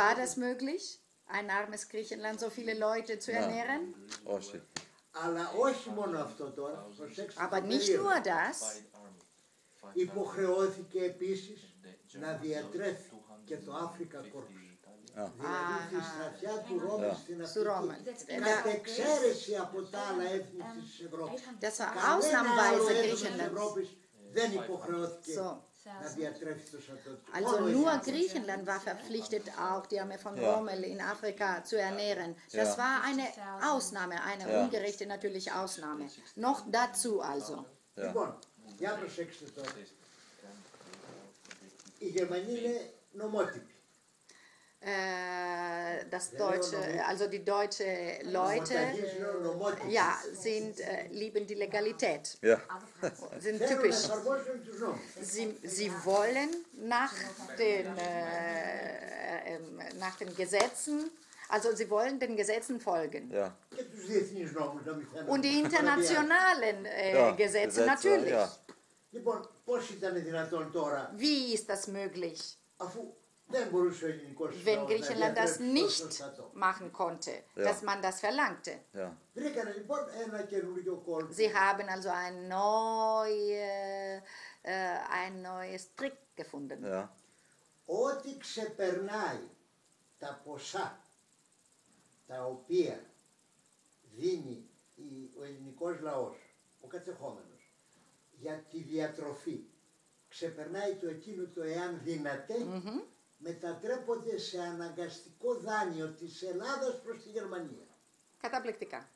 War das möglich, ein armes Griechenland so viele Leute zu ernähren? Όχι. Aber nicht nur das. Υποχρεώθηκε επίσης να διατρέφει και το Africa Corps. Δηλαδή τη στρατιά του Ρώμη στην Αφρική. Κατ' εξαίρεση από τα άλλα έθνη της Ευρώπης. Ausnahmsweise Griechenland. Δεν υποχρεώθηκε να διατρέφει το στρατό. Also nur Griechenland war verpflichtet, auch die Armee von Rommel in Afrika zu ernähren. Das war eine Ausnahme, eine ungerechte natürliche Ausnahme. Noch dazu also. Λοιπόν, για προσέξτε τώρα. Η Γερμανία είναι νομότυπη. Also die deutsche Leute lieben die Legalität. Ja. Sind typisch. Sie wollen nach den Gesetzen, also sie wollen den Gesetzen folgen. Ja. Und die internationalen Gesetze natürlich. Wie ist das möglich? Wenn Griechenland das nicht machen konnte, dass man das verlangte. Ja. Sie haben also ein neues Trick gefunden. Ja. Ό,τι ξεπερνάει τα ποσά τα οποία δίνει ο ελληνικός λαός, ο κατεχόμενος, για τη διατροφή, ξεπερνάει το εκείνο το εάν δυνατέ, μετατρέπονται σε αναγκαστικό δάνειο της Ελλάδας προς τη Γερμανία. Kataplektика.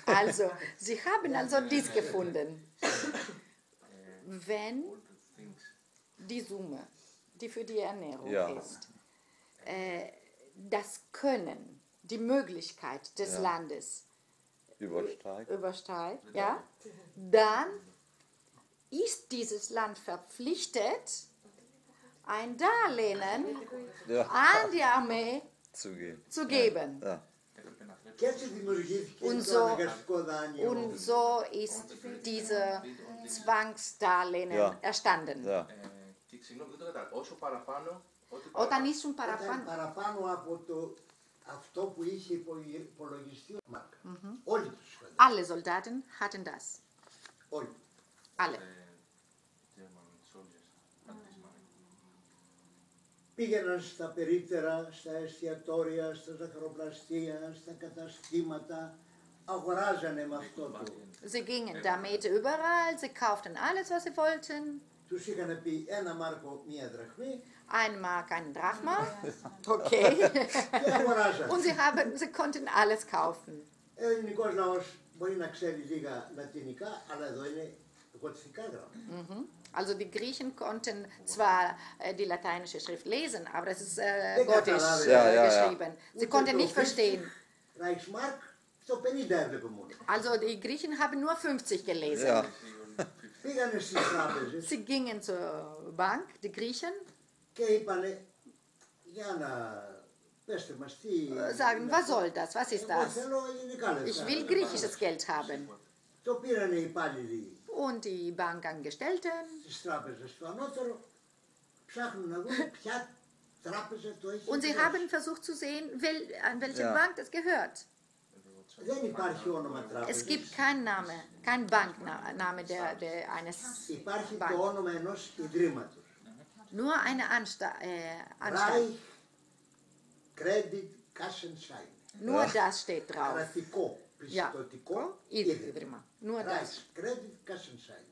Also, sie haben also dies gefunden. Wenn die Summe, die für die Ernährung ist, das Können, die Möglichkeit des Landes übersteigt, dann ist dieses Land verpflichtet, ein Darlehen an die Armee zu geben. Ja. Und so ist diese Zwangsdarlehen erstanden. Ja. Όταν ήσουν παραπάνω από αυτό που είχε υπολογιστεί ο Μάρκ. Όλοι τους είχαν. Alle Soldaten hatten das. Όλοι. Alle. Πήγαιναν στα περίπτερα, στα εστιατόρια, στα ζαχαροπλαστεία, στα καταστήματα, αγοράζανε με αυτό το. Sie gingen damit überall, sie kauften alles, was sie wollten. Τους είχαν πει 1 μάρκο 1 δραχμή. 1 Mark, 1 Drachma. Okay. Und sie konnten alles kaufen. Ο ελληνικός λαός μπορεί να ξέρει λίγα λατινικά, αλλά εδώ είναι γοτθικά γράμματα. Also die Griechen konnten zwar die lateinische Schrift lesen, aber das ist gotisch geschrieben. Sie konnten nicht verstehen. Reichsmark στο 50 έβλεπε μόνο. Also die Griechen haben nur 50 gelesen. Ja. Πήγανε στις τράπεζες. Sie gingen zur Bank, die Griechen. Και είπανε, για να πέστε μας τι... Sagen, was soll das, was ist Εγώ das? θέλω ελληνικά λεφτά. Ich will griechisches Geld haben. Το πήρανε οι υπάλληλοι Und die Bankangestellten. στις τράπεζες του ανώτερου ψάχνουν να δουν ποια τράπεζα το έχει. Und sie haben versucht zu sehen, an welche Bank das gehört. Δεν υπάρχει όνομα τράπεζας. Es gibt keinen Name, kein Bankname eines Υπάρχει Bank. το όνομα ενός ιδρύματος. Nur eine Anstalt. Reich Credit Kassenschein. Nur das steht drauf. Κρατικό, πιστωτικό Ίδρυμα. Nur das. Reich Credit Kassenschein.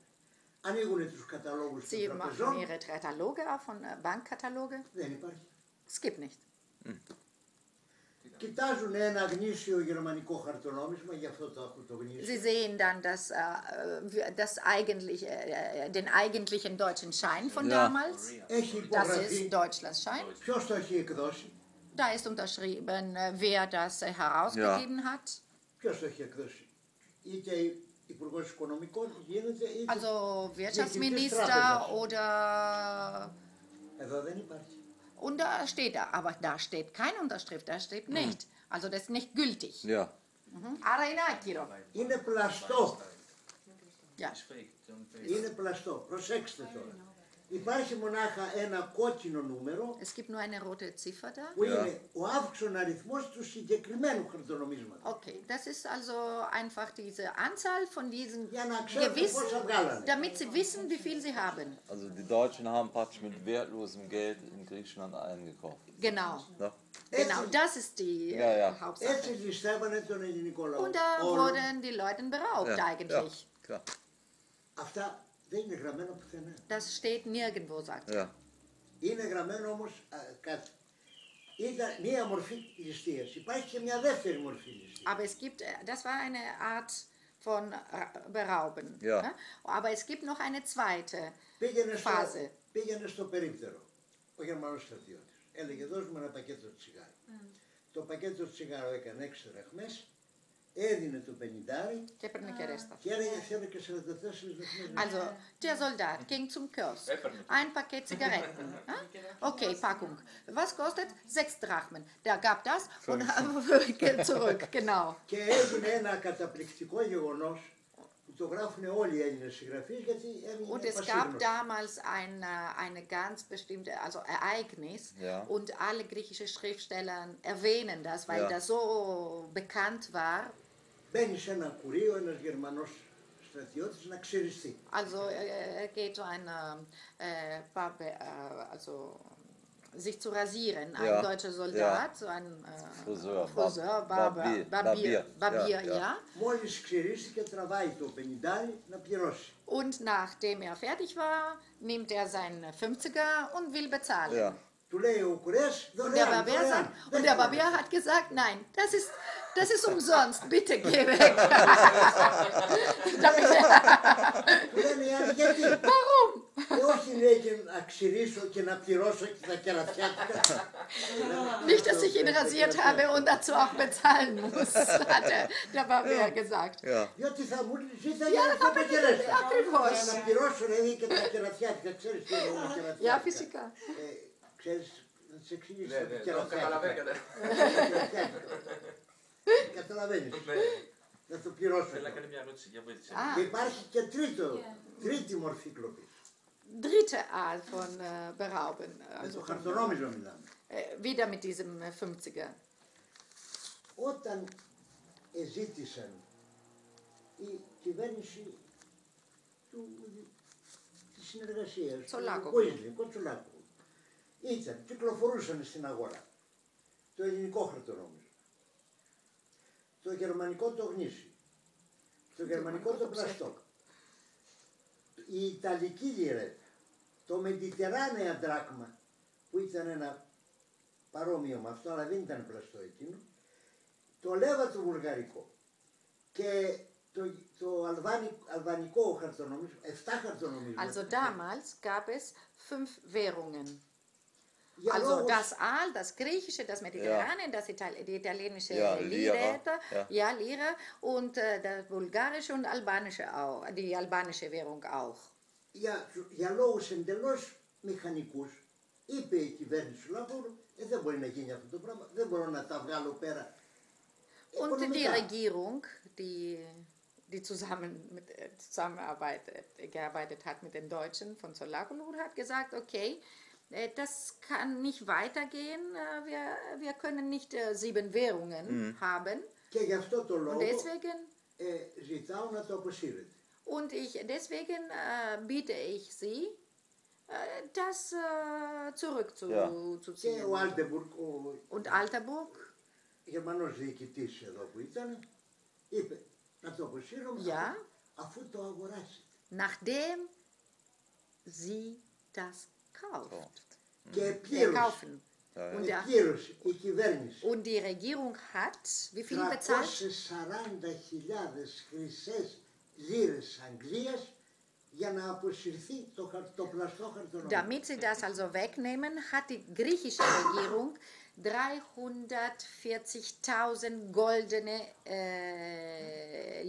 Ανοίγουν τους καταλόγους των Sie machen τραπεζών. ihre Kataloge auf, von Bankkataloge. Δεν υπάρχει. Es gibt nicht. Κοιτάζουν ένα γνήσιο γερμανικό χαρτονόμισμα, γι' αυτό το έχουν το γνήσιο. Sie sehen dann den eigentlichen deutschen Schein von damals. Έχει Das υπογραφεί. ist Deutschlands Schein. Ποιος το έχει εκδώσει. Da ist unterschrieben, wer das herausgegeben hat. Ποιος το έχει εκδώσει. Είτε υπουργός οικονομικών γίνεται, είτε Also διοικητής Wirtschaftsminister τράπεζας. oder... Εδώ δεν υπάρχει. Und da steht da, aber da steht keine Unterschrift, da steht nicht. Also das ist nicht gültig. Ja. Άρα είναι άκυρο. Είναι πλαστό. Ja. Είναι πλαστό. Προσέξτε τώρα. Υπάρχει μονάχα ένα κόκκινο νούμερο Es gibt nur eine rote Ziffer da. που είναι ο αύξον αριθμός του συγκεκριμένου χαρτονομίσματος. Okay, das ist also einfach diese Anzahl von diesen Για να ξέρουν Gewissen, πόσα βγάλανε. damit sie wissen, wie viel sie haben. Also die Deutschen haben praktisch mit wertlosem Geld in Griechenland eingekauft. Genau. Ja. Genau, das ist die Hauptsache. Έτσι ληστεύανε τον ελληνικό λαό. Und da wurden die Leute beraubt eigentlich. Klar. Αυτά δεν είναι γραμμένο πουθενά. Das steht nirgendwo, sagt er. Ja. Είναι γραμμένο όμως κάτι. Ήταν μία μορφή ληστείας. Υπάρχει και μια δεύτερη μορφή ληστείας. Aber es gibt, das war eine Art von Berauben. Ja. Ne? Aber es gibt noch eine zweite Phase. Πήγαινε στο περίπτερο ο Γερμανός στρατιώτης. Έλεγε δώσ' μου ένα πακέτο τσιγάρο. Το πακέτο τσιγάρο έκανε 6 δραχμές. Έδινε το 50 και έπαιρνε και ρέστα. Και έλεγε θέλω και 44 δραχμές. Also, der Soldat ging zum Kiosk. Ein Paket Zigaretten. Okay, Packung. Was kostet? 6 Drachmen. Der gab das und Geld zurück, genau. Και έγινε ένα καταπληκτικό γεγονός που το γράφουν όλοι οι Έλληνες συγγραφείς γιατί έμεινε Und es gab damals eine ganz bestimmte Ereignis und alle griechischen Schriftsteller erwähnen das, weil das so bekannt war. Μπαίνει σε ένα κουρείο ένας Γερμανός στρατιώτης να ξυριστεί. Also geht so ein sich zu rasieren, ein deutscher Soldat, so ein Friseur, Barbier, ja. Μόλις ξυρίστηκε τραβάει το 50 να πληρώσει. Und nachdem er fertig war, nimmt er seinen 50er und will bezahlen. Ja. Του λέει ο κουρέας δωρεάν. Und der Barbier hat gesagt, nein, das ist umsonst, bitte geh weg. Warum? Όχι λέει και να ξυρίσω και να πληρώσω και τα κερατιάτικα. Nicht, dass ich ihn rasiert habe und dazu auch bezahlen muss, hat der Barbier gesagt. Διότι θα μου ζήταγε αυτό το κεράσιο. Ακριβώς. Να πληρώσω δηλαδή και τα κερατιάτικα, ξέρεις τι είναι τα κερατιάτικα. Ja, φυσικά. Ξέρεις, να τις εξηγήσω τα κερατιάτικα. Καταλαβαίνεις. Να το πληρώσω. Και υπάρχει και τρίτη μορφή κλοπής. Dritte Art von Berauben. Also χαρτονόμισμα μιλάμε. Wieder mit diesem 50er. Όταν ζήτησαν η κυβέρνηση της συνεργασίας του Κοτσολάκου, κυκλοφορούσαν στην αγορά το ελληνικό χαρτονόμισμα, το γερμανικό το γνήσι, το γερμανικό το πλαστό, η ιταλική λιρέτα, το Μεντιτεράνεα δράκμα που ήταν ένα παρόμοιο με αυτό αλλά δεν ήταν πλαστό εκείνο, το λέβα το βουλγαρικό και το αλβανικό χαρτονομίσμα, 7 χαρτονομίσματα. Also damals gab es 5 Währungen. Also das Aal, das Griechische, das Mediterranean, die italienische Lira und das Bulgarische und Albanische auch, die albanische Währung auch. Για λόγους εντελώς μηχανικούς, είπε η κυβέρνηση του Λαπούρου, δεν μπορεί να γίνει αυτό το πράγμα, δεν μπορώ να τα βγάλω πέρα. Und die Regierung, die zusammengearbeitet hat mit den Deutschen von Solakulur, hat gesagt, okay, das kann nicht weitergehen, wir können nicht 7 Währungen haben. Και γι' αυτό το λόγο und deswegen, ζητάω να το αποσύρετε. Und deswegen biete ich Sie, das zurückzuziehen. Und Alterburg, Γερμανός διοικητής εδώ που ήταν, είπε να το αποσύρουμε αφού το αγοράσετε. Nachdem Sie das kauft. Και kaufen. η κυβέρνηση. Und die Regierung hat, wie viel bezahlt? 340.000 χρυσές λίρες Αγγλίας για να αποσυρθεί το πλαστό χαρτονόμισμα. Damit sie das also wegnehmen, hat die griechische Regierung 340.000 goldene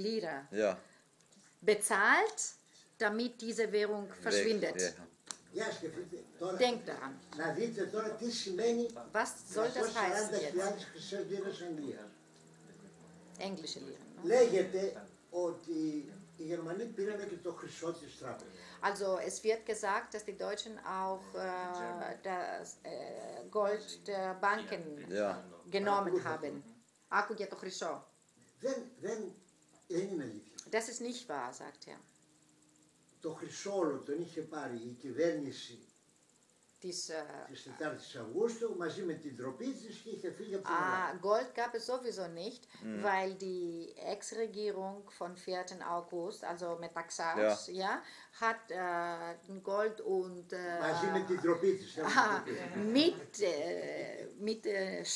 Lira bezahlt, damit diese Währung verschwindet. Denkt daran. Was soll das heißen jetzt? Englische Lira. Λέγεται ότι Οι Γερμανοί πήρανε και το χρυσό της τράπεζας. Also es wird gesagt, dass die Deutschen auch das Gold der Banken genommen haben. Άκουγε το χρυσό. Δεν είναι αλήθεια. Das ist nicht wahr, sagt er. Το χρυσό όλο τον είχε πάρει η κυβέρνηση Της 4ης Αυγούστου μαζί με την τροπή της και είχε φύγει από την Ελλάδα. Gold gab es sowieso nicht, weil die Ex-Regierung von 4. August, also mit Taxas, hat Gold und μαζί με την τροπή της. mit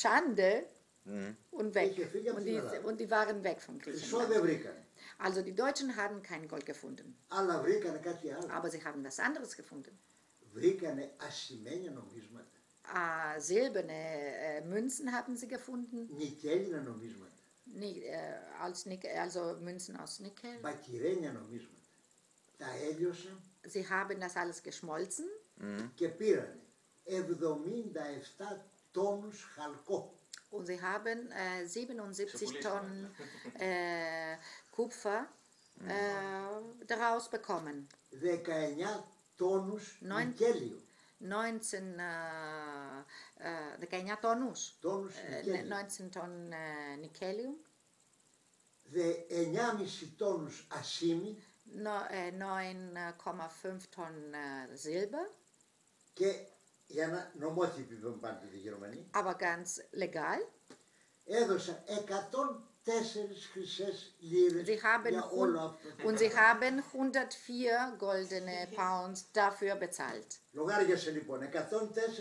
Schande und weg. Und die waren weg von Χρυσό Griechenland. δεν βρήκανε. Also die Deutschen haben kein Gold gefunden, Αλλά βρήκανε κάτι άλλο. aber sie haben was anderes gefunden. Βρήκανε ασημένια νομίσματα. Silberne Münzen haben sie gefunden, Νικέλινα νομίσματα. also Münzen aus Nickel. Μπακυρένια νομίσματα. Τα έλειωσαν Sie haben das alles geschmolzen και πήρανε 77 τόνους χαλκό. und sie haben 77 Tonnen Kupfer daraus bekommen. 19 τόνους νικέλιο. 19 Tonnus. 19 Tonnen Nickel. 9,5 τόνους ασίμι 9,5 Tonnen Silber. και για να νομότυποι δεν πάνε τη Γερμανία. Aber ganz legal. Έδωσαν 104 χρυσές λίρες για όλο αυτό. Und sie haben 104 goldene Pounds dafür bezahlt. Λογάριασε λοιπόν 104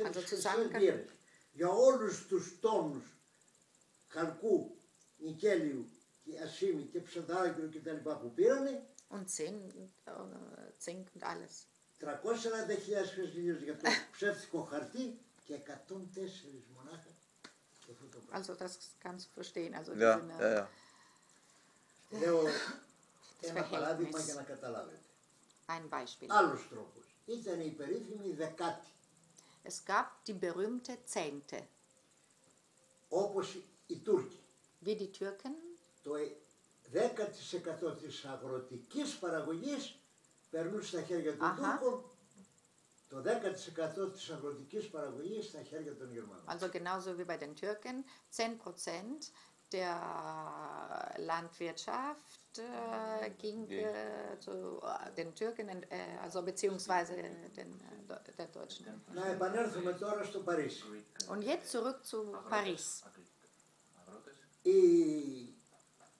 Also χρυσές λίρες για όλους τους τόνους χαλκού, νικέλιου και ασίμι και ψευδάρακιο και τα λοιπά που πήρανε. Und Zink und alles. 340.000 χρυσές λίρες για το ψεύτικο χαρτί και 104 μονάχα. Also das kannst du verstehen. Also Λέω ένα παράδειγμα για να καταλάβετε. Ein Beispiel. Άλλος τρόπος. Ήταν η περίφημη δεκάτη. Es gab die berühmte Zehnte. Όπως οι Τούρκοι. Wie die Türken. Το 10% της αγροτικής παραγωγής περνούσε στα χέρια των Τούρκων. Το 10% της αγροτικής παραγωγής στα χέρια των Γερμανών. Also genauso wie bei den Türken, 10% der Landwirtschaft ging zu den Türken, also beziehungsweise der Deutschen. Να επανέλθουμε τώρα στο Παρίσι. Und jetzt zurück zu Paris. Η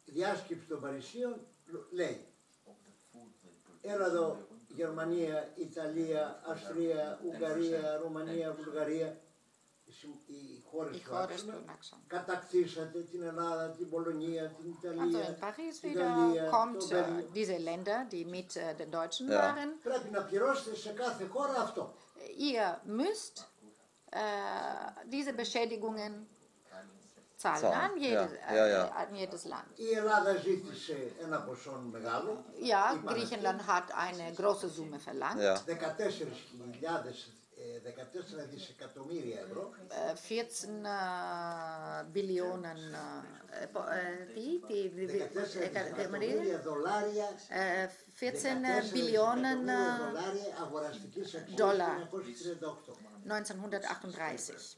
διάσκεψη των Παρισίων λέει: έλα εδώ Γερμανία, Ιταλία, Αυστρία, Ουγγαρία, Ρουμανία, Βουλγαρία, οι χώρες του Άξονα, κατακτήσατε την Ελλάδα, την Πολωνία, την Ιταλία, Also in Paris την wieder Γαλλία, kommt το Βέλγιο. diese Länder, die mit den Deutschen waren. Πρέπει να πληρώσετε σε κάθε χώρα αυτό. Ihr müsst diese Beschädigungen zahlen an jedes Land. Η Ελλάδα ζήτησε ένα ποσό μεγάλο. Ja, Griechenland hat eine große Summe verlangt. 14 δισεκατομμύρια ευρώ. 14 Billionen δολάρια. 14 Billionen αγοραστικής αξίας Dollar. 1938. 1938.